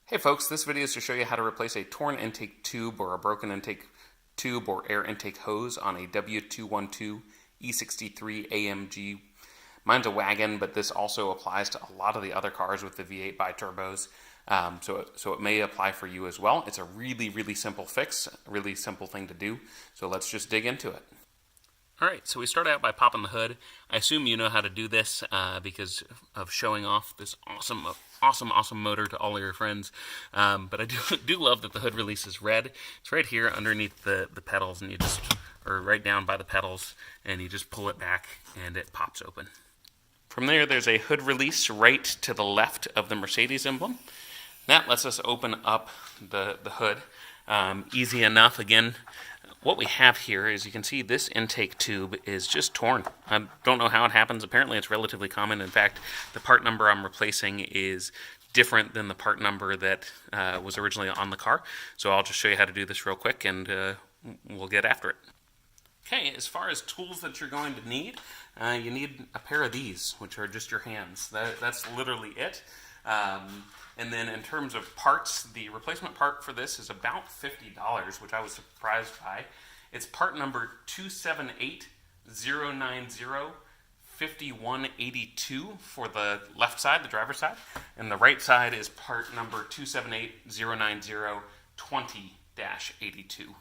Hey folks, this video is to show you how to replace a torn intake tube or a broken intake tube or air intake hose on a W212 E63 AMG. Mine's a wagon, but this also applies to a lot of the other cars with the V8 biturbos, so it may apply for you as well. It's a really simple fix, a really simple thing to do, so let's just dig into it. Alright, so we start out by popping the hood. I assume you know how to do this because of showing off this awesome motor to all of your friends. But I do love that the hood release is red. It's right here underneath the pedals, and or right down by the pedals, and you just pull it back and it pops open. From there's a hood release right to the left of the Mercedes emblem. That lets us open up the hood. Easy enough. Again, what we have here is you can see this intake tube is just torn. I don't know how it happens. Apparently it's relatively common. In fact, the part number I'm replacing is different than the part number that was originally on the car. So I'll just show you how to do this real quick and we'll get after it. Okay, as far as tools that you're going to need, you need a pair of these, which are just your hands. That's literally it. And then in terms of parts, the replacement part for this is about $50, which I was surprised by. It's part number 2780905182 for the left side, the driver's side, and the right side is part number 27809020-82.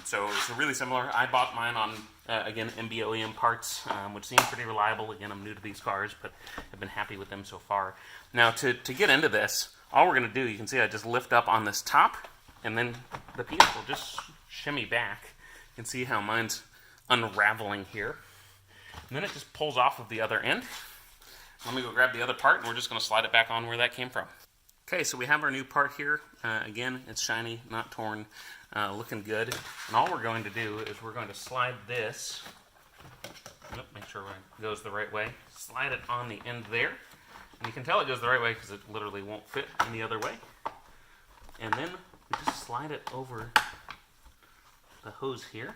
So really similar. I bought mine on, again, MB-OEM parts, which seem pretty reliable. Again, I'm new to these cars, but I've been happy with them so far. Now, to get into this, all we're going to do, you can see I just lift up on this top, and then the piece will just shimmy back. You can see how mine's unraveling here. And then it just pulls off of the other end. Let me go grab the other part, and we're just going to slide it back on where that came from. Okay, so we have our new part here. Again, it's shiny, not torn, looking good. And all we're going to do is we're going to slide this, make sure it goes the right way, slide it on the end there. And you can tell it goes the right way because it literally won't fit any other way. And then we just slide it over the hose here.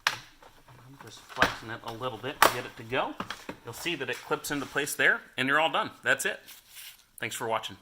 I'm just flexing it a little bit to get it to go. You'll see that it clips into place there, and you're all done. That's it. Thanks for watching.